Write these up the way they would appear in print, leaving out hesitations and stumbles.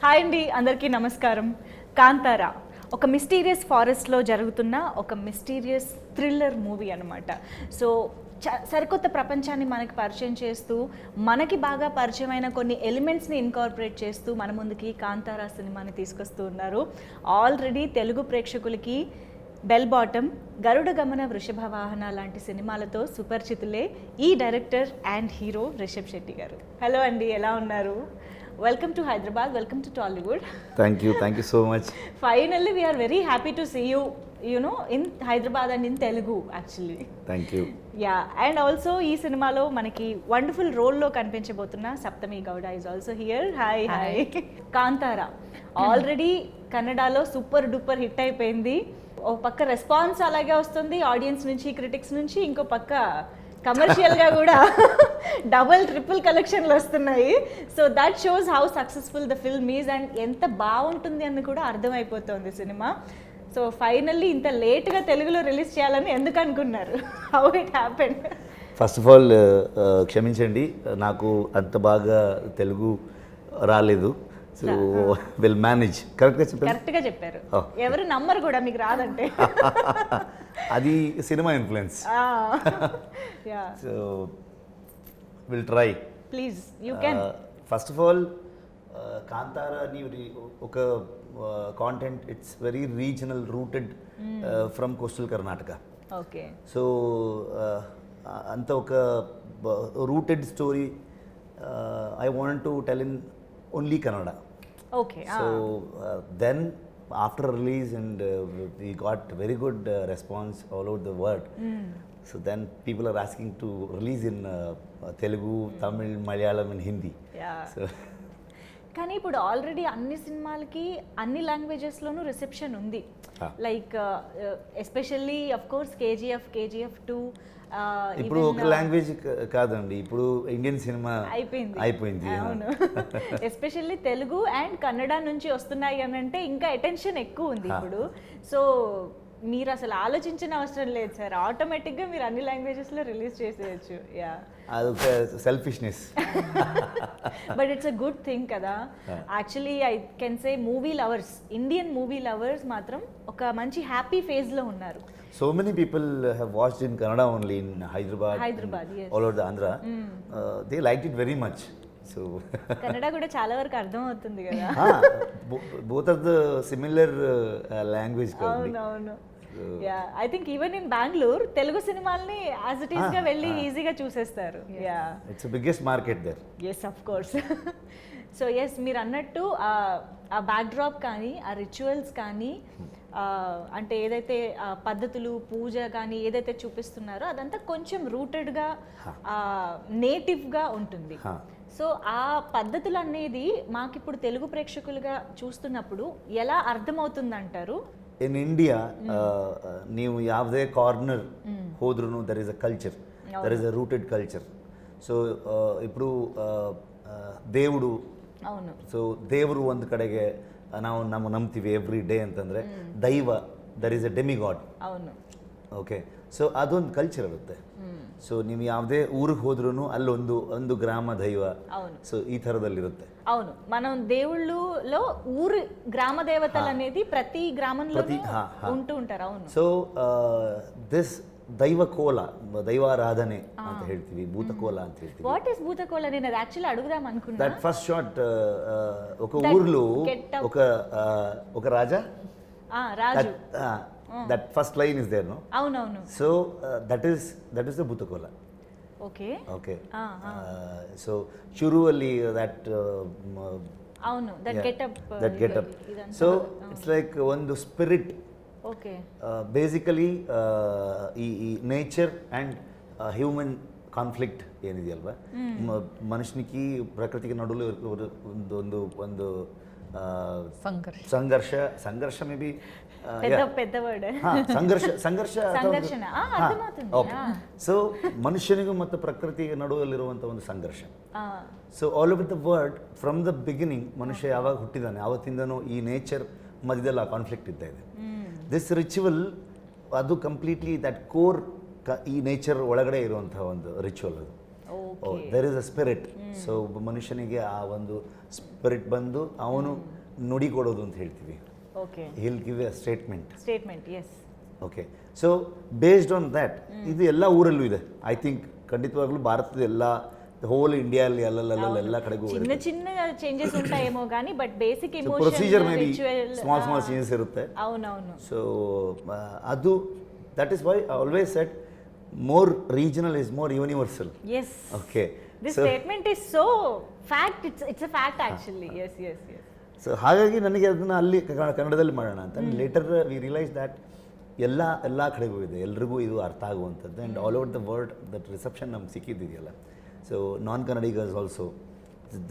Hi అండి, అందరికీ నమస్కారం. కాంతారా ఒక మిస్టీరియస్ ఫారెస్ట్లో జరుగుతున్న ఒక మిస్టీరియస్ థ్రిల్లర్ మూవీ అనమాట. సో సరికొత్త ప్రపంచాన్ని మనకి పరిచయం చేస్తూ, మనకి బాగా పరిచయమైన కొన్ని ఎలిమెంట్స్ని ఇన్కార్పొరేట్ చేస్తూ మన ముందుకి కాంతారా సినిమాని తీసుకొస్తూ ఉన్నారు. ఆల్రెడీ తెలుగు ప్రేక్షకులకి బెల్ బాటమ్, గరుడ గమన, వృషభ వాహన లాంటి సినిమాలతో సుపరిచితులే ఈ director and hero Rishab Shetty గారు. హలో అండి, ఎలా ఉన్నారు? Welcome to Hyderabad, welcome to Tollywood. Thank you so much. Finally, we are very happy to see you, in Hyderabad and in Telugu actually. Thank you. Yeah, and also ee cinemalo manaki wonderful role lo kanpinchabothunna Sapthami Gowda is also here. Hi. Kantara already Kannada lo super duper hit అయిపోయింది. ఒక పక్క response అలాగే వస్తుంది audience నుంచి, critics నుంచి, ఇంకో పక్క కమర్షియల్గా కూడా డబుల్ ట్రిపుల్ కలెక్షన్లు వస్తున్నాయి. So that shows how successful the film is and ఎంత బాగుంటుంది అని కూడా అర్థమైపోతుంది సినిమా. సో ఫైనల్లీ ఇంత లేట్గా తెలుగులో రిలీజ్ చేయాలని ఎందుకు అనుకున్నారు? How it happened? First of all క్షమించండి, నాకు అంత బాగా తెలుగు రాలేదు. So will manage. కరెక్ట్గా చెప్పారు. ఎవరు నమ్మరు కూడా మీకు రాదంటే. అది cinema influence. So will try. Please you can. First of all Kantara అని ఒక content, it's very regional, rooted from coastal Karnataka. Okay. So అంత ఒక rooted story I want to tell in only Kannada. Okay. So then after release and we got very good response all over the world. So then people are asking to release in Telugu, Tamil, Malayalam and Hindi. Yeah. So కానీ ఇప్పుడు already అన్ని సినిమాలకి అన్ని లాంగ్వేజెస్లోనూ reception ఉంది. Like especially of course KGF 2 ఇప్పుడు ఒక language కాదండి, ఇప్పుడు ఇండియన్ సినిమా అయిపోయింది. అవును. ఎస్పెషల్లీ తెలుగు అండ్ కన్నడ నుంచి వస్తున్నాయి అని అంటే ఇంకా అటెన్షన్ ఎక్కువ ఉంది ఇప్పుడు. సో మీరు అసలు ఆలోచించిన అవసరం లేదు సార్, ఆటోమేటిక్గా మీరు అన్ని లాంగ్వేజెస్లో రిలీజ్ చేసేయచ్చు. యా, అదొక selfishness. But it's a good thing కదా. Actually I can say movie lovers, Indian movie lovers మాత్రం ఒక మంచి హ్యాపీ ఫేజ్లో ఉన్నారు. So many people have watched in Kannada only in Hyderabad, yes. all over the Andhra. They liked it very much. So Kannada కూడా చాలా వరకు అర్థం అవుతుంది కదా. both of the similar language. అవును. Yeah, I think even in Bengaluru Telugu సినిమాల్ని as it is గా వెళ్ళి ఈజీగా చూసేస్తారు. Yeah, it's biggest market there. Yes, of course. So yes, మీరు అన్నట్టు ఆ బ్యాక్డ్రాప్ కానీ, ఆ రిచువల్స్ కానీ, అంటే ఏదైతే పద్ధతులు, పూజ కానీ ఏదైతే చూపిస్తున్నారో అదంతా కొంచెం రూటెడ్గా, నేటివ్గా ఉంటుంది. సో ఆ పద్ధతులు అనేది మాకు ఇప్పుడు తెలుగు ప్రేక్షకులుగా చూస్తున్నప్పుడు ఎలా అర్థమవుతుందంటారు? ఇన్ ఇండియా ನೀವು ಯಾವುದೇ ಕಾರ್ನರ್ ಹೋದ್ರೂ there is a culture, there is a rooted culture. So ఇప్పుడు దేవుడు, అవును, ಸೊ ದೇವರು ಒಂದು ಕಡೆಗೆ ನಾವು ನಂಬ್ತೀವಿ ಎವ್ರಿ ಡೇ ಅಂತಂದರೆ ದೈವ, ದರ್ ಇಸ್ ಅ ಡೆಮಿಗಾಡ್. అవును. ಓಕೆ, ಸೊ ಅದೊಂದು ಕಲ್ಚರ್ ಇರುತ್ತೆ. ಸೊ ನೀವು ಯಾವುದೇ ಊರಿಗೆ ಹೋದ್ರೂ ಅಲ್ಲೊಂದು ಗ್ರಾಮ ದೈವ, ಸೊ ಈ ಥರದಲ್ಲಿರುತ್ತೆ. అవును, మనం దేవుళ్ళలో ఊరు గ్రామ దేవతలు అనేది ప్రతి గ్రామంలో ఉంటూ ఉంటారు. అవును. సో దిస్ దైవకోల, దైవారాధನೆ ಅಂತ ಹೇಳ್ತೀವಿ, ಭೂತಕೋಲ ಅಂತ ಹೇಳ್ತೀವಿ. What is Bhuta Kola? నేను అది యాక్చువల్లీ అడుగుదాం అనుకున్నా. దట్ ఫస్ట్ షాట్, ఒక ఊర్లో ఒక రాజా, రాజు, that first line is there, no? అవునవును. So that is the Bhootakola. Okay. So ಶುರುವಲ್ಲಿ ದಟ್, అవును, that getup. So it's like ಒಂದು ಸ್ಪಿರಿಟ್. ఓకే. ಬೇಸಿಕಲಿ ಈ ನೇಚರ್ ಆ್ಯಂಡ್ హ్యూమన్ కాన్ఫ్లిక్ట్ ఏనిది అಲ್ವಾ, మనుషునికి ప్రకృతికి నడులో ಒಂದು సంఘర్ష మేబీ పెద్ద వర్డ్. ಸಂಘರ್ಷ. ಸೊ ಮನುಷ್ಯನಿಗೂ ಮತ್ತು ಪ್ರಕೃತಿ ನಡುವಲ್ಲಿರುವಂಥ ಒಂದು ಸಂಘರ್ಷ. So all over the world, from the beginning ಮನುಷ್ಯ ಯಾವಾಗ ಹುಟ್ಟಿದಾನೆ ಆವತ್ತಿಂದನೂ ಈ ನೇಚರ್ ಮಧ್ಯದಲ್ಲಿ ಆ ಕಾನ್ಫ್ಲಿಕ್ಟ್ ಇದ್ದ ಇದೆ. ದಿಸ್ ರಿಚುವಲ್ ಅದು ಕಂಪ್ಲೀಟ್ಲಿ ದಟ್ ಕೋರ್ ಈ ನೇಚರ್ ಒಳಗಡೆ ಇರುವಂತಹ ಒಂದು ರಿಚುವಲ್ ಅದು. There is a spirit. So ಒಬ್ಬ ಮನುಷ್ಯನಿಗೆ ಆ ಒಂದು ಸ್ಪಿರಿಟ್ ಬಂದು ಅವನು ನುಡಿ ಕೊಡೋದು ಅಂತ ಹೇಳ್ತೀವಿ. Hill give A statement. Okay, so based on that ಇದು ಎಲ್ಲ ಊರಲ್ಲೂ ಇದೆ. ಐ ಥಿಂಕ್ ಖಂಡಿತವಾಗ್ಲೂ ಭಾರತದ ಎಲ್ಲ ಹೋಲ್ ಇಂಡಿಯಾಲ್ಲಿ ಎಲ್ಲ ಕಡೆಗೂ ಚಿನ್ನ ಚಿನ್ನ ಚೇಂಜಸ್ ఉంటాయేమో కానీ but basic emotion procedure may be small changes ಇರುತ್ತೆ. అవునవును. ಸೊ ಅದು that is why I always shed more regional is more universal. Yes. Okay. This statement is so fact. It's a fact actually. Yes. So ಹಾಗಾಗಿ ನನಗೆ ಅದನ್ನ ಅಲ್ಲಿ ಕನ್ನಡದಲ್ಲಿ ಮಾಡೋಣ ಅಂತ. ಲೇಟರ್ ವಿ ರಿಯಲೈಸ್ ದ್ಯಾಟ್ ಎಲ್ಲ ಕಡೆಗೂ ಇದೆ, ಎಲ್ರಿಗೂ ಇದು ಅರ್ಥ ಆಗುವಂಥದ್ದು. And all over the world that reception ನಮ್ಗೆ ಸಿಕ್ಕಿದ್ದಿದೆಯಲ್ಲ. ಸೊ ನಾನ್ ಕನ್ನಡಿಗರ್ಸ್ also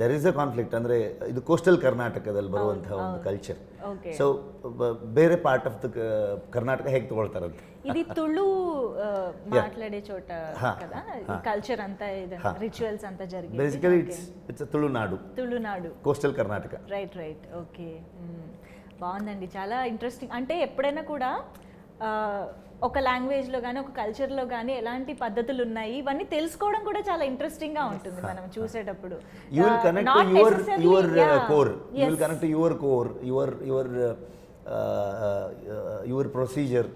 there is a conflict. ಅಂದರೆ ಇದು ಕೋಸ್ಟಲ್ ಕರ್ನಾಟಕದಲ್ಲಿ ಬರುವಂತಹ ಒಂದು ಕಲ್ಚರ್. ಸೊ ಬೇರೆ ಪಾರ್ಟ್ ಆಫ್ ದ ಕರ್ನಾಟಕ ಹೇಗೆ ತಗೊಳ್ತಾರಂತೆ, ఇది తుళు మాట్లాడే చోట కదా కల్చర్ అంతా రిచువల్స్ అంతా జరిగేది. Basically it's Tulunadu coastal Karnataka. Right. Okay, బాగుందండి, చాలా ఇంట్రెస్టింగ్. అంటే ఎప్పుడైనా కూడా ఒక లాంగ్వేజ్లో కానీ ఒక కల్చర్లో కానీ ఎలాంటి పద్ధతులు ఉన్నాయి ఇవన్నీ తెలుసుకోవడం కూడా చాలా ఇంట్రెస్టింగ్ గా ఉంటుంది మనం చూసేటప్పుడు. You will connect to your core, you will connect to your core, your procedure,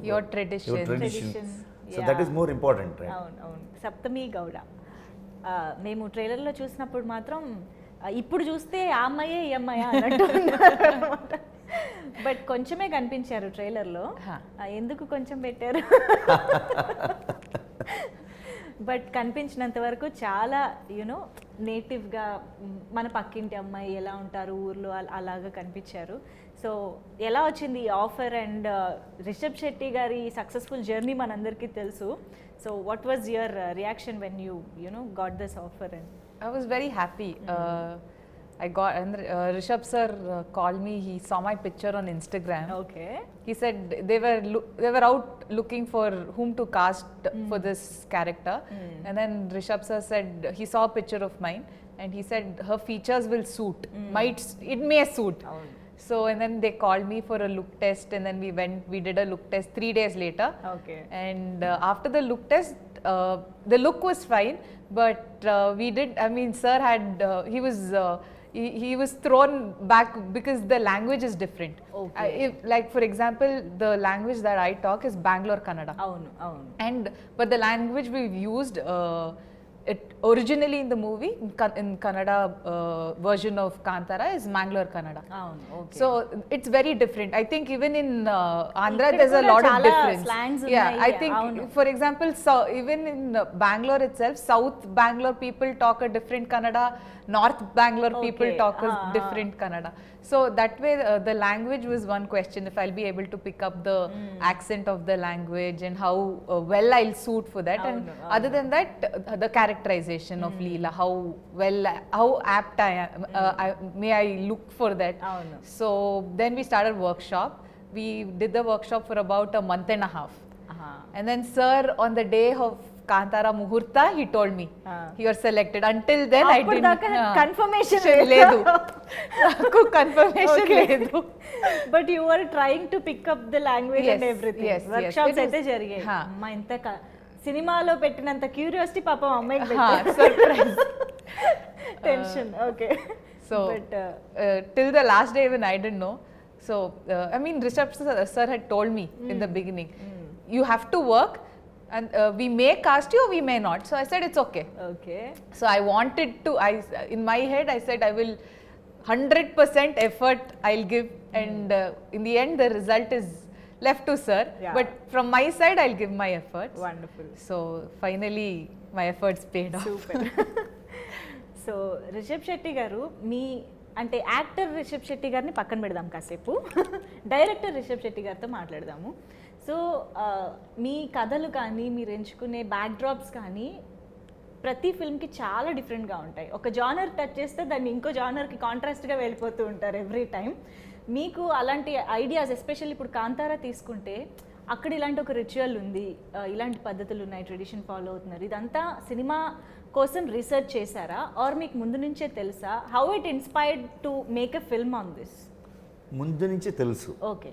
your tradition. So that is more important, right? అవును. సప్తమి గౌడ మేము ట్రైలర్లో చూసినప్పుడు మాత్రం ఇప్పుడు చూస్తే ఆ అమ్మాయే ఈ అమ్మాయా అన్నట్టు అన్నమాట. బట్ కొంచెమే కనిపించారు ట్రైలర్లో. ఎందుకు కొంచెం పెట్టారు? బట్ కనిపించినంత వరకు చాలా యూనో నేటివ్గా మన పక్కింటి అమ్మాయి ఎలా ఉంటారు ఊర్లో అలాగా కనిపించారు. సో ఎలా వచ్చింది ఈ ఆఫర్? అండ్ రిషబ్ శెట్టి గారి సక్సెస్ఫుల్ జర్నీ మనందరికీ తెలుసు. So what was your reaction when you got this offer? And I was very happy. I got, and Rishab sir called me. He saw my picture on Instagram. Okay. He said they were out looking for whom to cast for this character. And then Rishab sir said he saw a picture of mine and he said her features will suit. It may suit. So and then they called me for a look test, and then we did a look test 3 days later. Okay. And after the look test, the look was fine, but sir had he was thrown back because the language is different. Okay. Like for example, the language that I talk is Bangalore Kannada. Avunu. But the language we've used it originally in the movie in Kannada version of Kantara is Mangalore Kannada. Okay. So it's very different. I think even in Andhra there's a lot of difference. I think for example, even in Bangalore itself, South Bangalore people talk a different Kannada, North Bangalore people talk a different Kannada. So that way the language was one question, if I'll be able to pick up the accent of the language and how well I'll suit for that. And other than that, the characterization of Leela, how apt I am, may I look for that. So then we started workshop. We did the workshop for about a month and a half. And then sir on the day of Kantara Muhurta, he told me you are selected. Until then I didn't confirmation ledu. Naku confirmation ledu. But you were trying to pick up the language and everything. Workshops అయితే జరిగాయి. అమ్మా ఇంత సినిమాలో పెట్టినంత curiosity పాపం అమ్మాయికి పెట్టారు. Surprise. Tension. Okay. So till the last day even I didn't know. So Rishab sir had told me in the beginning, you have to work and we may cast you or we may not. So I said it's okay. So I wanted to, in my head I said I will 100% effort I'll give, and in the end the result is left to sir. But from my side I'll give my efforts. Wonderful. So finally my efforts paid off. Super. So Rishabh Shetty గారు, మీ అంటే actor Rishabh Shetty గారిని పక్కన పెడదాం కాసేపు, director Rishabh Shetty గారితో మాట్లాడదాము. So మీ కథలు కానీ మీరు ఎంచుకునే బ్యాక్డ్రాప్స్ కానీ ప్రతి ఫిల్మ్కి చాలా డిఫరెంట్గా ఉంటాయి. ఒక జానర్ టచ్ చేస్తే దాన్ని ఇంకో జానర్కి కాంట్రాస్ట్గా వెళ్ళిపోతూ ఉంటారు ఎవ్రీ టైం. మీకు అలాంటి ఐడియాస్, ఎస్పెషల్లీ ఇప్పుడు కాంతారా తీసుకుంటే అక్కడ ఇలాంటి ఒక రిచువల్ ఉంది, ఇలాంటి పద్ధతులు ఉన్నాయి, ట్రెడిషన్ ఫాలో అవుతున్నారు, ఇదంతా సినిమా కోసం రీసెర్చ్ చేశారా ఆర్ మీకు ముందు నుంచే తెలుసా? How it inspired to make a film on this? ముందు నుంచే తెలుసు. ఓకే.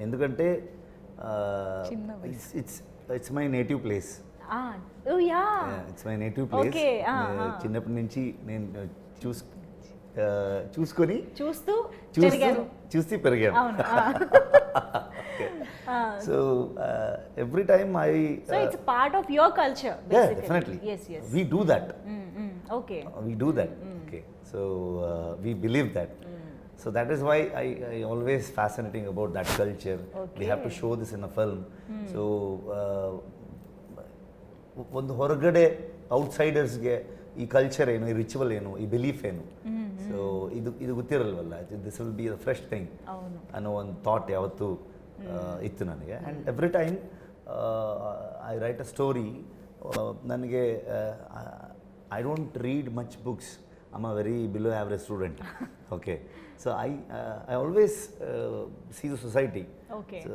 ఎందుకంటే it's my native place. Oh yeah it's my native place. Okay, చిన్నప్పటి నుంచి నేను చూసుకొని చూస్తూ చూస్తూ పెరిగాను. అవును. So every time I so it's part of your culture definitely yes yes we do that. okay We do that. Okay. So we believe that. So that is why I always fascinating about that culture. We have to show this in a film. So ಒಂದು ಹೊರಗಡೆ ಔಟ್ಸೈಡರ್ಸ್ಗೆ ಈ culture ಏನು, ಈ ritual ಏನು, ಈ belief ಏನು, so ಇದು ಗೊತ್ತಿರಲ್ವಲ್ಲ. This will be a fresh thing ಅನ್ನೋ ಒಂದು ಥಾಟ್ ಯಾವತ್ತೂ ಇತ್ತು ನನಗೆ. And every time I write a story, ನನಗೆ I don't read much books. I'm a very below average student. Okay. So I always see the society. Okay. So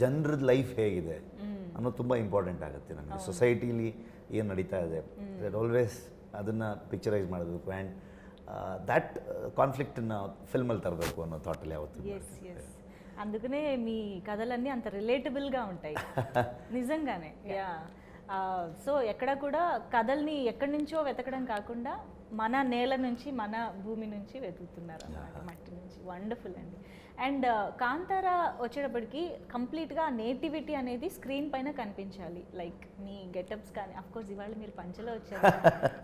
ಜನರ life ಹೇಗಿದೆ ಅನ್ನೋದು ತುಂಬ ಇಂಪಾರ್ಟೆಂಟ್ ಆಗುತ್ತೆ ನನಗೆ. ಸೊಸೈಟಿಲಿ ಏನು ನಡೀತಾ ಇದೆ ದಟ್ ಆಲ್ವೇಸ್ ಅದನ್ನು ಪಿಕ್ಚರೈಸ್ ಮಾಡಬೇಕು. ಆ್ಯಂಡ್ ದ್ಯಾಟ್ ಕಾನ್ಫ್ಲಿಕ್ಟನ್ನು ಫಿಲ್ಮಲ್ಲಿ ತರಬೇಕು ಅನ್ನೋ ಥಾಟಲ್ಲಿ ಯಾವತ್ತು. ఎస్ అందుకనే మీ కథలన్నీ అంత రిలేటబుల్గా ఉంటాయి నిజంగానే. యా సో ఎక్కడ కూడా కథల్ని ఎక్కడి నుంచో వెతకడం కాకుండా మన నేల నుంచి, మన భూమి నుంచి వెతుకుతున్నారు అన్నమాట, మట్టి నుంచి. వండర్ఫుల్ అండి. అండ్ కాంతార వచ్చేటప్పటికి కంప్లీట్గా నేటివిటీ అనేది స్క్రీన్ పైన కనిపించాలి. లైక్ మీ గెటప్స్ కానీ, అఫ్ కోర్స్ ఇవాళ మీరు పంచలో వచ్చారు,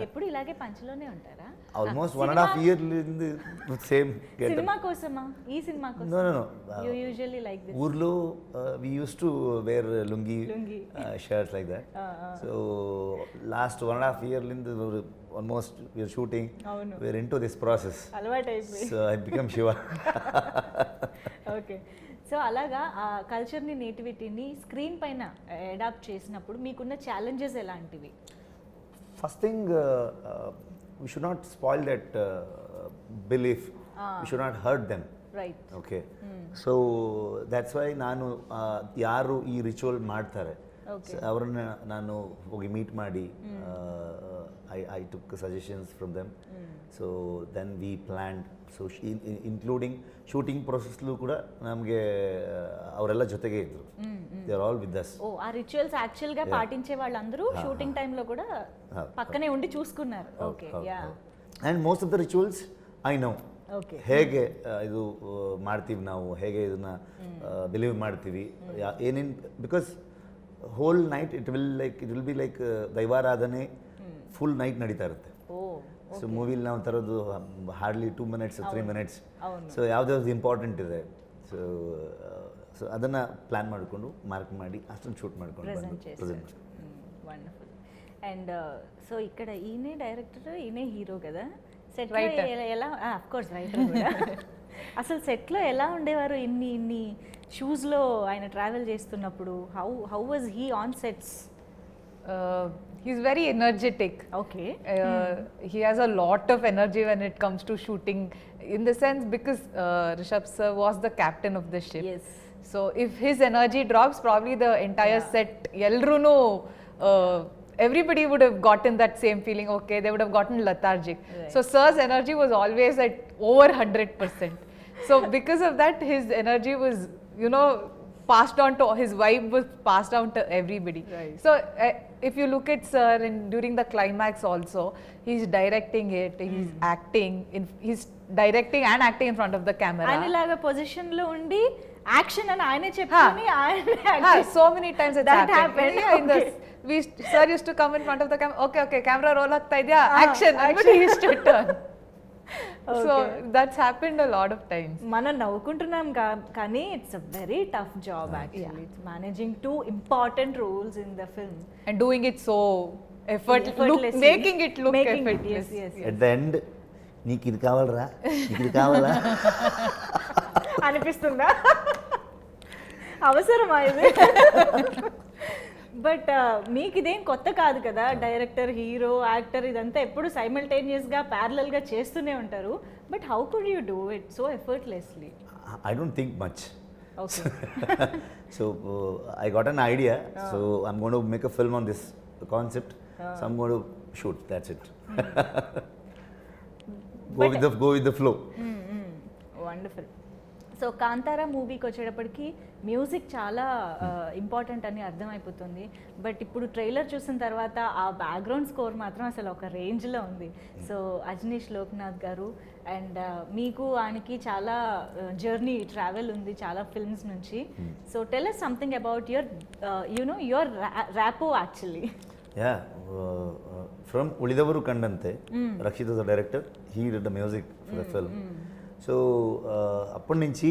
ఎప్పుడు ఇలాగే పంచలోనే ఉంటారా? Almost 1.5 years same getup. సినిమా కోసమా? ఈ సినిమా కోసం? No you usually like this. ఊర్లో we used to wear lungi shirts like that. So last 1.5 years almost we are shooting. We are into this process. అలవాటైపోయి. So I become Shiva. Okay. So అలాగా ఆ కల్చర్ని, నేటివిటీని screen పైన adapt చేసినప్పుడు మీకున్న challenges ఎలాంటివి? First thing, we should not spoil that belief. We should not hurt them. Right. Okay. So that's why ನಾನು ಯಾರು ಈ ರಿಚುವಲ್ ಮಾಡ್ತಾರೆ ಅವರನ್ನ ನಾನು ಹೋಗಿ ಮೀಟ್ ಮಾಡಿ I took suggestions from them. So then we planned. So including shooting processಲು ಕೂಡ ನಮಗೆ ಅವರೆಲ್ಲ ಜೊತೆಗೆ ಇದ್ರು. They are all with us. ఓ ఆ రిచువల్స్ యాక్చువల్గా పాటించే వాళ్ళందరూ షూటింగ్ టైంలో కూడా పక్కనే ఉండి చూసుకున్నారు. Okay. Yeah. And most of the rituals I know. Okay. ಹೇಗೆ ಇದು ಮಾಡ್ತೀವಿ ನಾವು, ಹೇಗೆ ಇದನ್ನು ಬಿಲೀವ್ ಮಾಡ್ತೀವಿ, ಏನೇನು, because whole night it will be like ದೈವಾರಾಧನೆ ಫುಲ್ ನೈಟ್ ನಡೀತಾ ಇರುತ್ತೆ. ಸೊ ಮೂವಿಲಿ ನಾವು ತರೋದು ಹಾರ್ಡ್ಲಿ 2 minutes 3 minutes. ಸೊ ಯಾವ್ದಾವ್ದು ಇಂಪಾರ್ಟೆಂಟ್ ಇದೆ, ಸೊ ಅದನ್ನು ಪ್ಲ್ಯಾನ್ ಮಾಡಿಕೊಂಡು ಮಾರ್ಕ್ ಮಾಡಿ ಅಷ್ಟೊಂದು ಶೂಟ್ ಮಾಡ್ಕೊಂಡು ಪ್ರೆಸೆಂಟ್. వండర్ఫుల్. అండ్ సో ఇక్కడ ఈయనే డైరెక్టర్, ఈయనే హీరో కదా. సెట్ ఎలా, ఆఫ్ కోర్స్ రైటర్ కూడా. అసలు సెట్లో ఎలా ఉండేవారు ఇన్ని షూస్లో ఆయన ట్రావెల్ చేస్తున్నప్పుడు? How was he on sets? He's very energetic. Okay. He has a lot of energy when it comes to shooting, in the sense because Rishab sir was the captain of the ship. Yes. So if his energy drops, probably the entire set, Elruno, everybody would have gotten that same feeling. Okay, they would have gotten lethargic. Right. So sir's energy was always at over 100%. So because of that, his energy was, passed on to, his vibe was passed down to everybody. Right. So if you look at sir during the climax also, he's directing it, he's acting, he's directing and acting in front of the camera. ఆయన ఇలాగా position లో ఉండి action అని ఆయనే చెప్పుకొని ఆయన so many times that happened. Yeah, sir used to come in front of the camera, okay camera roll agta idya, action, and he used to turn. So that's happened a lot of times. మనం నవ్వుకుంటున్నాం కానీ it's a very tough job actually. It's managing 2 important roles in the film and doing it so effortlessly, making it look effortless. Yes. At the end, నీకు ఇది కావాలరా, నీకు ఇది కావాలా అనిపిస్తుందా? అవసరమా ఇది? బట్ మీకు ఇదేం కొత్త కాదు కదా, డైరెక్టర్, హీరో, యాక్టర్ ఇదంతా ఎప్పుడు సైమల్టేనియస్గా ప్యారలల్గా చేస్తూనే ఉంటారు. But how could you do it so effortlessly? I don't think much. Okay. So I got an idea. So I'm going to make a film on this concept. So I'm going to shoot. That's it. Go with the flow. Wonderful. So Kantara మూవీకి వచ్చేటప్పటికి music చాలా important అని అర్థమైపోతుంది. But ఇప్పుడు trailer చూసిన తర్వాత ఆ background score మాత్రం అసలు ఒక రేంజ్లో ఉంది. సో అజనీష్ లోక్నాథ్ గారు అండ్ మీకు ఆయనకి చాలా జర్నీ ట్రావెల్ ఉంది చాలా ఫిల్మ్స్ నుంచి. So tell us something about your rapport actually. Yeah, from Ulidavaru Kandante, Rakshit was the director, he did the music for the film. So, అప్పటి నుంచి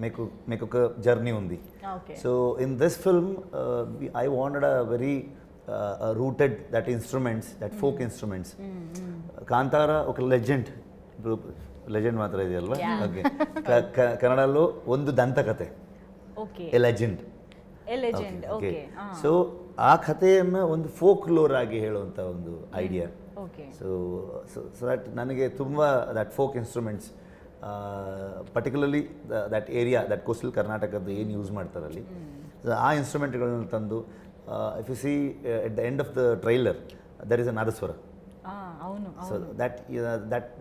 మీకు ఒక జర్నీ ఉంది. So in this film I wanted a very rooted that instruments, that folk instruments. Kantara ఒక legend ಮಾತ್ರ ಇದೆಯಲ್ವಾ? Okay. ಕನ್ನಡಲ್ಲೂ ಒಂದು ದಂತಕಥೆ, A legend. So ಆ ಕಥೆಯನ್ನು ಒಂದು ಫೋಕ್ ಲೋರ್ ಆಗಿ ಹೇಳುವಂಥ ಒಂದು ಐಡಿಯಾ. ಸೊ ಸೊ ದಟ್ ನನಗೆ ತುಂಬ that folk instruments, particularly that area, that coastal ಕರ್ನಾಟಕದ್ದು ಏನು ಯೂಸ್ ಮಾಡ್ತಾರಲ್ಲಿ ಆ ಇನ್ಸ್ಟ್ರೂಮೆಂಟ್ಗಳನ್ನ ತಂದು, if you see at the end of the trailer there is a nadaswara. So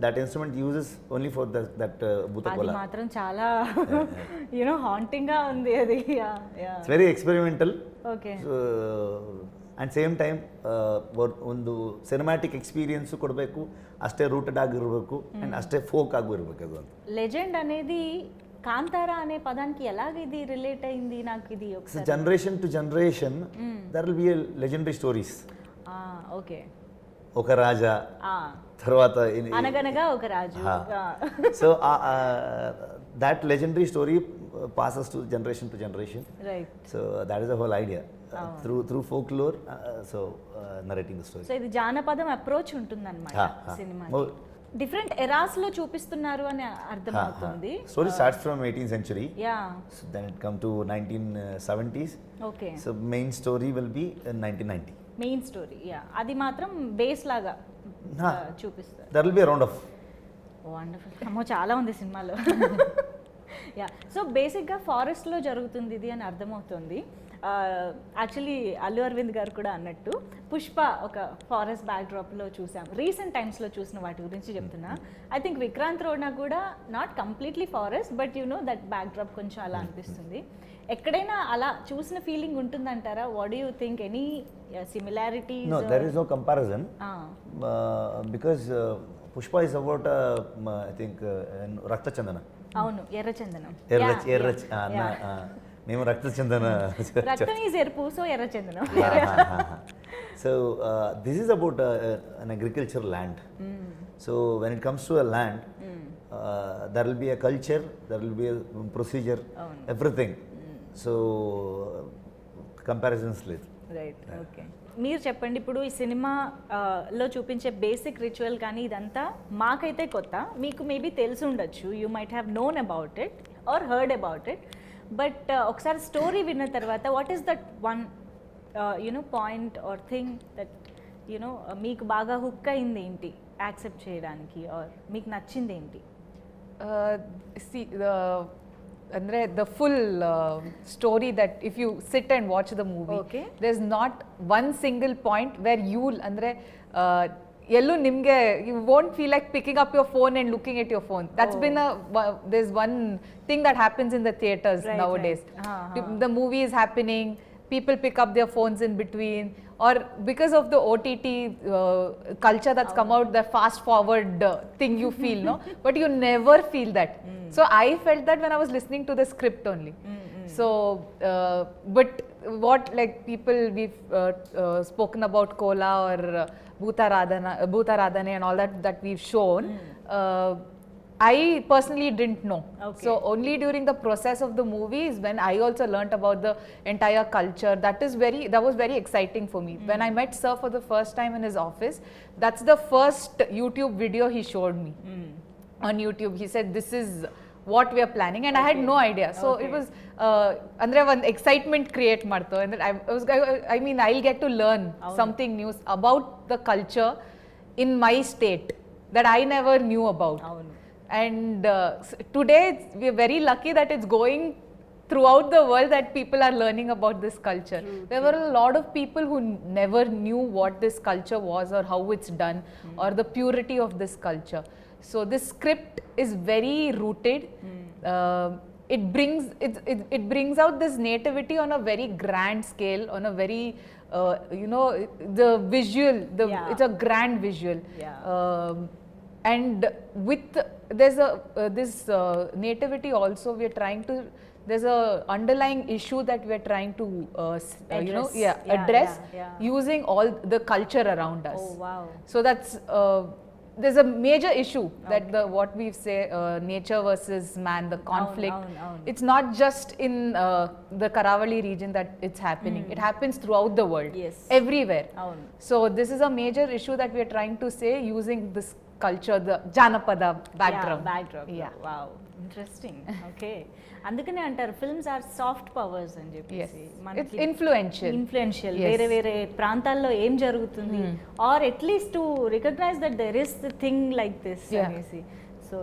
that instrument uses only for that Bhootakola. మాత్రం చాలా హాంటింగ్ గా ఉంది అది. It's very experimental. Okay. And same time ಒಂದು ಸಿನಿಮ್ಯಾಟಿಕ್ ಎಕ್ಸ್ಪೀರಿಯನ್ಸ್ ಕೊಡಬೇಕು, ಅಷ್ಟೇ ರೂಟೆಡ್ ಆಗಿರಬೇಕು ಅಂಡ್ ಅಷ್ಟೇ ಫೋಕ್ ಆಗಿ ಇರಬೇಕು. ಅದು లెజెండ్ అనేది కాంతారా అనే పదానికి ఎలాగ ఇది రిలేట్ అయింది నాకు ఇది ఒకసారి. Generation to generation there will be legendary stories. Okay. ఒక రాజా, తర్వాత అనగనగా ఒక రాజు. So that legendary story passes to generation, right? So that is the whole idea, through folklore, narrating the story. So ఇది జానపదం అప్రోచ్ ఉంటుందన్నమాట సినిమా. డిఫరెంట్ ఎరాస్ లో చూపిస్తున్నారు అని అర్థమవుతుంది. Story starts from 18th century. Yeah. So then it come to 1970s. Okay. So main story will be in 1990. Main story, అది మాత్రం base లాగా చూపిస్తారు. That will be round of. Wonderful. అమ్మో చాలా ఉంది సినిమాలో. సో బేసిక్గా ఫారెస్ట్లో జరుగుతుంది ఇది అని అర్థమవుతుంది. యాక్చువల్లీ అల్లు అరవింద్ గారు కూడా అన్నట్టు పుష్ప ఒక ఫారెస్ట్ బ్యాక్డ్రాప్లో చూసాం. రీసెంట్ టైమ్స్లో చూసిన వాటి గురించి చెప్తున్నా. ఐ థింక్ విక్రాంత్ రోడ్నా కూడా not completely forest, but that backdrop కొంచెం అలా అనిపిస్తుంది. ఎక్కడైనా అలా చూసిన ఫీలింగ్ ఉంటుందంటారా? What do you think? Any similarities? No, there is no comparison. Because Pushpa is about I think Rakta Chandana. అవును, ఎర్ర చందనం. మేము రక్త చందన. రక్తం ఈజ్ ఎరుపు, సో ఎర్ర చందనం. So this is about an agricultural land. So when it comes to a land, there will be a culture, there will be a procedure, everything. So comparisons లేదు. రైట్. ఓకే. మీరు చెప్పండి, ఇప్పుడు ఈ సినిమాలో చూపించే బేసిక్ రిచువల్ కానీ ఇదంతా మాకైతే కొత్త, మీకు మేబీ తెలిసి ఉండొచ్చు, you might have known about it or heard about it. But ఒకసారి స్టోరీ విన్న తర్వాత what is that one point or thing that మీకు బాగా హుక్ అయింది ఏంటి యాక్సెప్ట్ చేయడానికి, ఆర్ మీకు నచ్చింది ఏంటి? Andre the full story, that if you sit and watch the movie, there's not one single point where you'll andre yellu nimge you won't feel like picking up your phone and looking at your phone. That's been there's one thing that happens in the theaters nowadays. The movie is happening, people pick up their phones in between, or because of the OTT culture that's come out, the fast forward thing you feel, no? But you never feel that. So I felt that when I was listening to the script only. So but what, like, people we've spoken about Kola or Bhutaradhane and all that we've shown, I personally didn't know. So only during the process of the movie is when I also learnt about the entire culture. That was very exciting for me. When I met Sir for the first time in his office, that's the first YouTube video he showed me on YouTube. He said, this is what we are planning, and I had no idea. So it was andre one excitement create marto, and I mean I'll get to learn something new about the culture in my state that I never knew about. And today we are very lucky that it's going throughout the world, that people are learning about this culture. There were a lot of people who never knew what this culture was or how it's done or the purity of this culture. So this script is very rooted. It brings out this nativity on a very grand scale, on a very the visual. It's a grand visual. And with this nativity also, we are trying to. There's a underlying issue that we are trying to address using all the culture around us. Oh wow! So that's there's a major issue that what we say nature versus man, the conflict. It's not just in the Karavali region that it's happening. It happens throughout the world, everywhere. So this is a major issue that we are trying to say using this culture, the Janapada background. Yeah. Wow, interesting. Okay. అందుకనే అంటారు films are soft powers అని చెప్పేసి, మనకి influential వేరే వేరే ప్రాంతాల్లో ఏం జరుగుతుంది, or at least to recognise that there is the thing like this అనేసి. So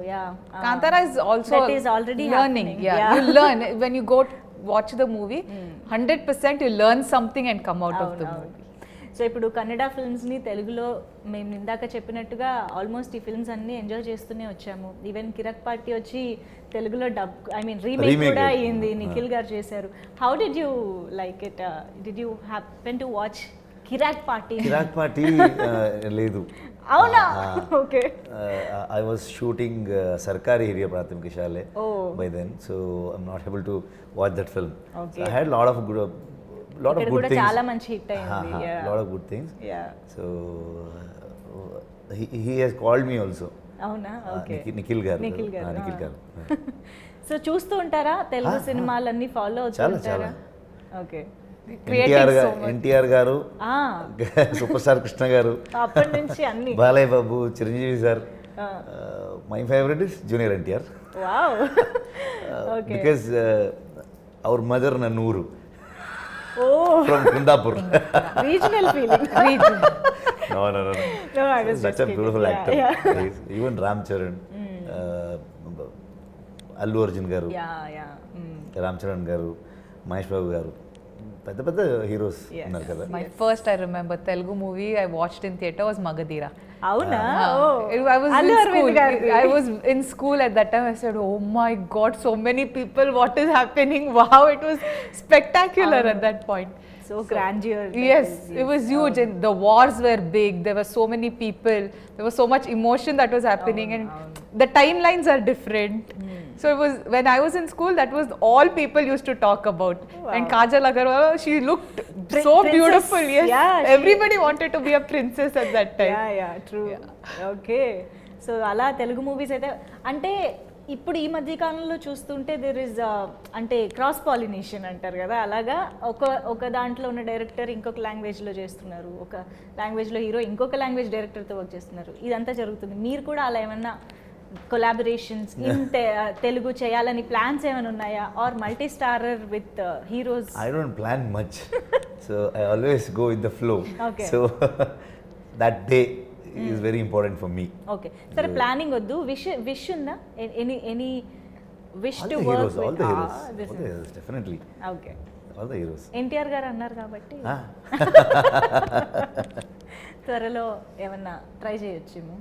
Kantara is also that is already learning. You learn when you go watch the movie. 100% you learn something and come out of the movie. So ఇప్పుడు కన్నడ ఫిల్మ్స్ని తెలుగులో మేము ఇందాక చెప్పినట్టుగా almost ఈ films అన్ని enjoy చేస్తూనే వచ్చాము. ఈవెన్ కిరాక్ పార్టీ వచ్చి తెలుగులో రీమేక్ కూడా అయ్యింది, నిఖిల్ గారు చేశారు. How did you like it? Did you happen to watch Kirik Party? Kirik Party లేదు. అవునా? Okay. I was shooting Sarkari area Prathimika Shale by then, so I'm not able to watch that film. So I had a lot of good things. చాలా మంచి hit అయింది. lot of good things. So he has called me also. అవునా? Okay. Nikhil గారు. So చూస్తూ ఉంటారా తెలుగు సినిమాలన్నీ? Follow అవుతుంటారా? Okay. NTR గారు, super star Krishna గారు, అప్పటి నుంచి అన్ని, Balayya Babu, Chiranjeevi sir. My favourite is junior NTR. Wow. Okay. Because our mother నన్నూరు from Kundapur. Regional feeling. No. I was such a beautiful actor. Even Ram Charan, Allu Arjun garu, Ram Charan garu, Mahesh Babu garu, పెద్ద heroes ఉన్నారు కదా. My first, I remember, Telugu movie I watched in theatre was Magadira. అవునా? I was in school at that time. I said, oh my god, so many people, what is happening? Wow, it was spectacular at that point. So grandeur. Yes, it was huge, and the wars were big. There were so many people. There was so much emotion that was happening, and the timelines are different. So it was, when I was in school, that was all people used to talk about. And Kajal Agarwal, she looked so beautiful. Yes, everybody wanted to be a princess at that time. True. Okay. So అలా Telugu movies అయితే, అంటే ఇప్పుడు ఈ మధ్య కాలంలో చూస్తుంటే there is అంటే cross pollination అంటారు కదా, అలాగా ఒక దాంట్లో ఉన్న డైరెక్టర్ ఇంకొక లాంగ్వేజ్లో చేస్తున్నారు, ఒక లాంగ్వేజ్లో హీరో ఇంకొక లాంగ్వేజ్ డైరెక్టర్తో వర్క్ చేస్తున్నారు, ఇదంతా జరుగుతుంది. మీరు కూడా అలా ఏమన్నా కొలాబరేషన్స్ ఇన్ తెలుగు చేయాలని ప్లాన్స్ ఏమైనా ఉన్నాయా? Or multi starrer with heroes? I don't plan much, so I always go with the flow. Okay. So that day is very important for me. Okay. సరే, ప్లానింగ్ వద్దు, విష్ ఉందా? Any wish to all work the with? heroes, definitely. Okay. All the heroes. NTR garu అన్నారు కాబట్టి త్వరలో ఏమన్నా try చేయొచ్చేమో.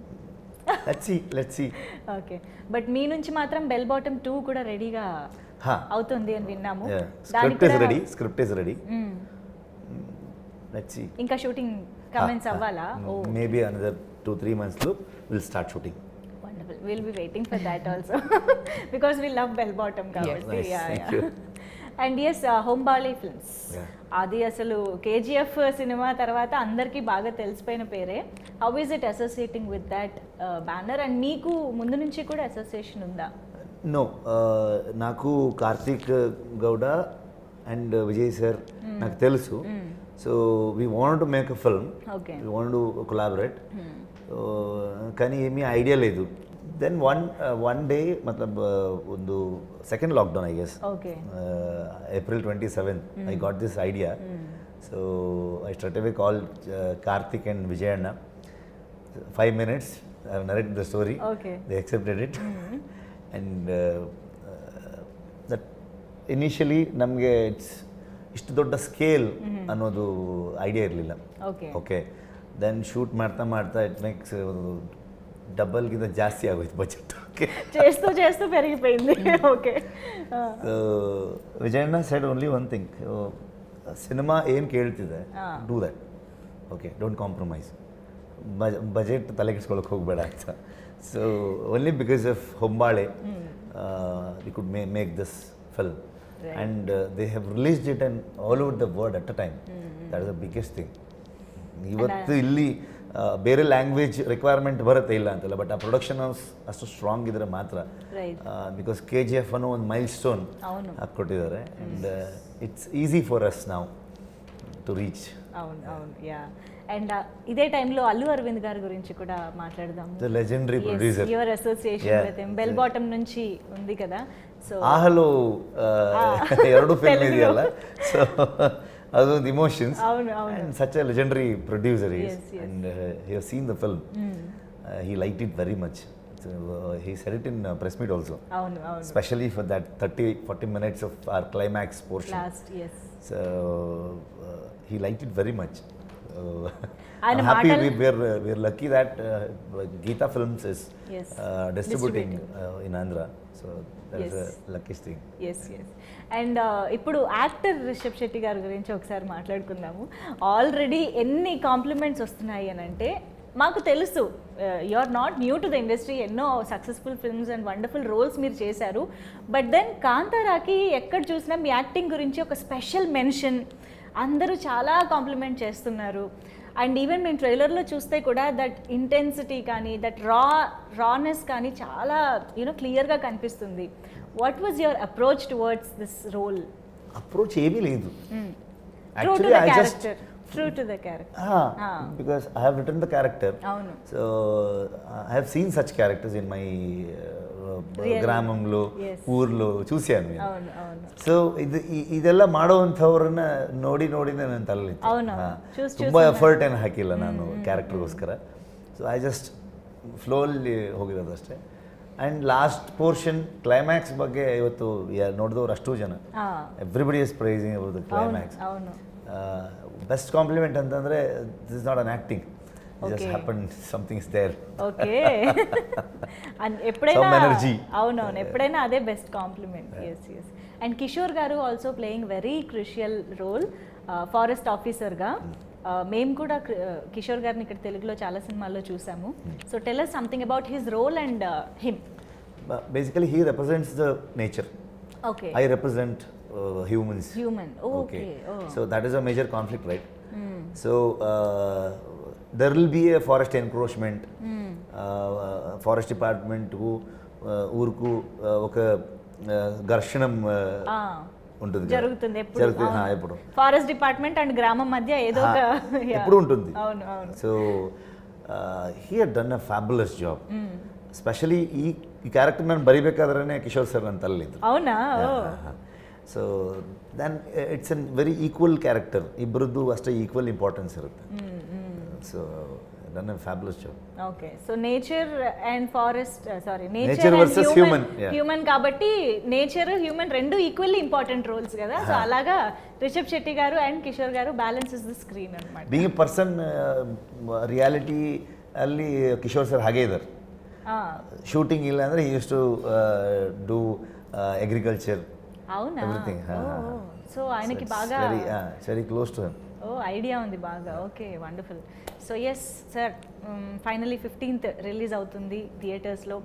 Let's see. Okay. But మీ నుంచి మాత్రం బెల్ బాటమ్ 2 కూడా రెడీగా అవుతుంది అని విన్నాము. Script is ready. Let's see. ఇంకా షూటింగ్ కమెంట్స్ అవ్వాలా? Maybe another 2-3 months లో we'll start shooting. Wonderful. We'll be waiting for that also because we love bell bottom కాబట్టి. Thank you. And yes, Hombale films, అది అసలు కేజీఎఫ్ సినిమా తర్వాత అందరికీ బాగా తెలిసిపోయిన పేరే. How is it associating with that banner? And మీకు ముందు నుంచి కూడా అసోసియేషన్ ఉందా? నో, నాకు కార్తీక్ గౌడ అండ్ విజయ్ సార్ నాకు తెలుసు. So we want to make a film, we want to collaborate. కానీ ఏమీ ఐడియా లేదు. దెన్ one day मतलब ಒಂದು second lockdown, I guess, April 27th, I got this idea. So I straight away called Karthik and Vijayanna. 5 minutes I have narrated the story. They accepted it. And that initially ನಮಗೆ ಇಷ್ಟು ದೊಡ್ಡ scale ಅನ್ನೋದು idea ಇರಲಿಲ್ಲ. Okay, then shoot ಮಾಡ್ತಾ it makes double ಗಿಂತ ಜಾಸ್ತಿ ಆಗೋಯ್ತು budget. Okay, చేస్తూ చేస్తూ పెరిగిపోయింది. Okay, Vijayanna side only one thing, ಸಿನಿಮಾ ಏನು ಕೇಳ್ತಿದೆ do that. Okay, don't compromise. Budget ತಲೆಗೆಡ್ಸ್ಕೊಳಕ್ಕೆ ಹೋಗಬೇಡ ಅಂತ. So only because of Hombale we could make this film and they have released it and all over the world at a time. That is the biggest thing. ಇವತ್ತು ಇಲ್ಲಿ ಬೇರೆ language requirement ಬರುತ್ತೆ, ಇಲ್ಲ ಅಂತಲ್ಲ, but ಆ ಪ್ರೊಡಕ್ಷನ್ ಹೌಸ್ ಅಷ್ಟು strong ಇದ್ರೆ ಮಾತ್ರ. ಬಿಕಾಸ್ KGF ಅನ್ನೋ ಒಂದು ಮೈಲ್ ಸ್ಟೋನ್ ಹಾಕ್ಕೊಟ್ಟಿದ್ದಾರೆ and it's easy for us ನಾವು టు రీచ్. అవును అవును, యా. అండ్ ఇదే టైంలో అల్లు అరవింద్ గారి గురించి కూడా మాట్లాడదాం. The legendary producer. Your association with him bell bottom నుంచి ఉంది కదా. సో ఆహలో ಎರಡು ಫಿಲ್ಮ್ ಇದೆಯಲ್ಲ, ಸೊ ಅದೊಂದು ಇಮೋಷನ್ಸ್. అవును అవును. And such A legendary producer is and he have seen the film. He liked it very much. He said it in press meet also. అవును అవును. Especially for that 30-40 minutes of our climax portion. Last, yes. So he liked it very much. I'm happy we're lucky that Geeta Films is distributing in Andhra. So that is a luckiest thing. Yes, yes. And ఇప్పుడు actor Rishabh Shetty గారి గురించి ఒకసారి మాట్లాడుకుందాము. Already ఎన్ని compliments వస్తున్నాయి అని అంటే, మాకు తెలుసు you are not new to the industry, ఎన్నో successful films and wonderful roles మీరు చేశారు. బట్ దెన్ కాంతారాకి ఎక్కడ చూసినా మీ యాక్టింగ్ గురించి ఒక స్పెషల్ మెన్షన్, అందరూ చాలా కాంప్లిమెంట్ చేస్తున్నారు. అండ్ ఈవెన్ మేము ట్రైలర్లో చూస్తే కూడా దట్ ఇంటెన్సిటీ కానీ, దట్ రానెస్ కానీ చాలా క్లియర్గా కనిపిస్తుంది. What was your approach towards this role? Approach ఏమీ లేదు. Actually, I just true to the character. Because I have written the character. So I have seen such characters in my ಗ್ರಾಮಂలో, ಊರ್లో చూశాను నేను. So ಇದೆಲ್ಲ ಮಾಡೋವಂಥವ್ರನ್ನ ನೋಡಿ ನಾನು ತಲೆಯಲ್ಲಿ ತುಂಬ ಎಫರ್ಟ್ ಏನು ಹಾಕಿಲ್ಲ ನಾನು ಕ್ಯಾರೆಕ್ಟರ್ಗೋಸ್ಕರ. ಸೊ ಐ ಜಸ್ಟ್ ಫ್ಲೋಲ್ಲಿ ಹೋಗಿರೋದು ಅಷ್ಟೇ. ಆ್ಯಂಡ್ ಲಾಸ್ಟ್ ಪೋರ್ಷನ್ ಕ್ಲೈಮ್ಯಾಕ್ಸ್ ಬಗ್ಗೆ ಇವತ್ತು ನೋಡಿದವ್ರು ಅಷ್ಟೂ ಜನ, everybody is praising about the climax. Best compliment ಅಂತಂದರೆ this is not an acting, just happened, something is there. Okay. And ఎప్పుడైనా అవునవును, ఎప్పుడైనా అదే best compliment. yes yes. And Kishore garu also playing very crucial role forest ఆఫీసర్గా. మేము కూడా కిషోర్ గారిని ఇక్కడ తెలుగులో చాలా సినిమాల్లో చూసాము. So tell us something about his role and him. Basically he represents the nature. Okay. I represent humans. Human. Okay. So that is a major conflict, right? So there will be a forest encroachment. Forest department కు ఊరుకు ఒక ఘర్షణం ఉంటుంది, జరుగుతుంది ఎప్పుడు. Forest department and గ్రామం మధ్య ఏదో ఒక ఎప్పుడు ఉంటుంది. అవును అవును. So he had done a fabulous job. Specially ಈ ಕ್ಯಾರೆಕ್ಟರ್ ನಾನು ಬರಿಬೇಕಾದ್ರೆ ಕಿಶೋರ್ ಸರ್ ನನ್ನ ತಲೆಯಿದ್ರು. అవునా? So then it's an very equal character, ಇಬ್ಬರದ್ದು ಅಷ್ಟೇ ಈಕ್ವಲ್ ಇಂಪಾರ್ಟೆನ್ಸ್ ಇರುತ್ತೆ. So done a fabulous job. Okay, so nature and forest, nature versus human. Human కాబట్టి నేచర్ హ్యూమన్ రెండు ఈక్వల్లీ ఇంపార్టెంట్ రోల్స్ కదా. సో అలాగా రిషబ్ శెట్టి గారు అండ్ కిషోర్ గారు బ్యాలెన్స్ ఇస్ ద స్క్రీన్ అన్నమాట. ಬೀಯಿಂಗ್ ಎ ಪರ್ಸನ್ ರಿಯಾಲಿಟಿ ಅಲ್ಲಿ Kishore sir ಹಾಗೆ ಇದ್ದಾರೆ. ಶೂಟಿಂಗ್ ಇಲ್ಲ ಅಂದರೆ he used to do agriculture. అవునా? Everything. సో ఆయనకి బాగా very close to him. Idea ఉంది బాగా. Okay, wonderful. So yes sir, finally 15th release అవుతుంది థియేటర్స్లో.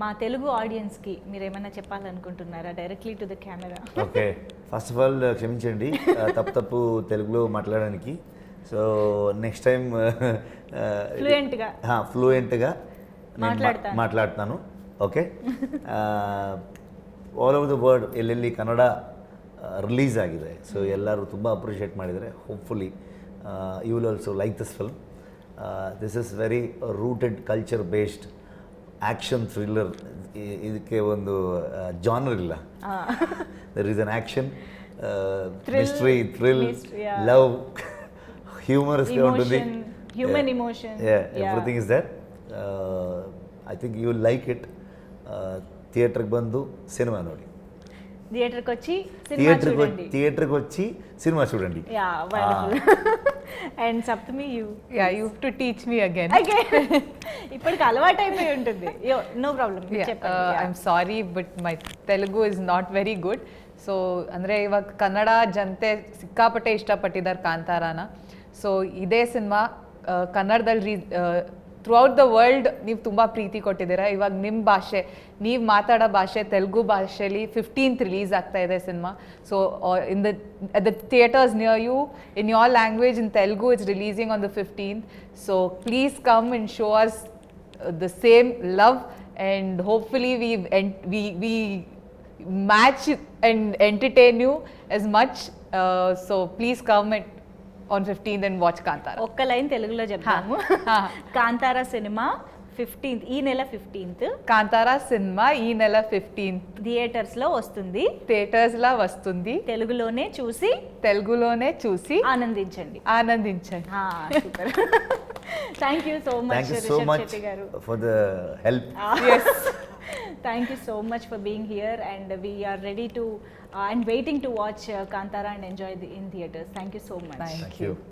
మా తెలుగు ఆడియన్స్కి మీరు ఏమైనా చెప్పాలనుకుంటున్నారా directly to the camera? Okay, first of all క్షమించండి తప్పు తెలుగులో మాట్లాడడానికి. సో నెక్స్ట్ టైం ఫ్లూయెంట్గా మాట్లాడుతాను. Okay, all over the world ಎಲ್ಲೆಲ್ಲಿ ಕನ್ನಡ ರಿಲೀಸ್ ಆಗಿದೆ, ಸೊ ಎಲ್ಲರೂ ತುಂಬ ಅಪ್ರಿಷಿಯೇಟ್ ಮಾಡಿದ್ದಾರೆ. Hopefully you will also like this film. This is very rooted culture based action thriller. ಇದಕ್ಕೆ ಒಂದು ಜಾನರ್ ಇಲ್ಲ. There is an action, mystery, thrill, love, humorous ఉంటుంది, human emotion, everything is there. I think you will like it. ಥಿಯೇಟ್ರಿಗೆ ಬಂದು cinema ನೋಡಿ. థియేటర్కి వచ్చి సినిమా చూడండి. థియేటర్కి వచ్చి సినిమా చూడండి. Yeah wonderful. And Saptami you have to teach me again. ఇప్పటికి అలవాటు అయిపోయి ఉంటుంది. No problem. I'm sorry, but my Telugu is not very good. So ಅಂದರೆ ಇವಾಗ ಕನ್ನಡ ಜನತೆ ಸಿಕ್ಕಾಪಟ್ಟೆ ಇಷ್ಟಪಟ್ಟಿದ್ದಾರೆ ಕಾಂತಾರಾನ. ಸೊ ಇದೇ ಸಿನಿಮಾ ಕನ್ನಡದಲ್ಲಿ ಥ್ರೂಔಟ್ ದ ವರ್ಲ್ಡ್ ನೀವು ತುಂಬ ಪ್ರೀತಿ ಕೊಟ್ಟಿದ್ದೀರಾ. ಇವಾಗ ನಿಮ್ಮ ಭಾಷೆ, ನೀವು ಮಾತಾಡೋ ಭಾಷೆ ತೆಲುಗು ಭಾಷೆಯಲ್ಲಿ 15th ರಿಲೀಸ್ ಆಗ್ತಾ ಇದೆ cinema. So at the theaters near you, in your language, in Telugu, it's releasing on the 15th. So please come and show us the same love, and hopefully we match and entertain you as much. So please come on 15th and watch Kantara. ఒక్క line తెలుగులో చెప్తాము. Kantara cinema 15th, ఈ నెల 15th Kantara cinema ఈ నెల 15th theatres లో వస్తుంది. Theatres లా వస్తుంది. తెలుగులోనే చూసి ఆనందించండి. Super. Thank you so much Rishab Shetty garu for the help. Yes. Thank you so much for being here, and we are ready to and waiting to watch Kantara and enjoy in theaters. Thank you so much. Thank you.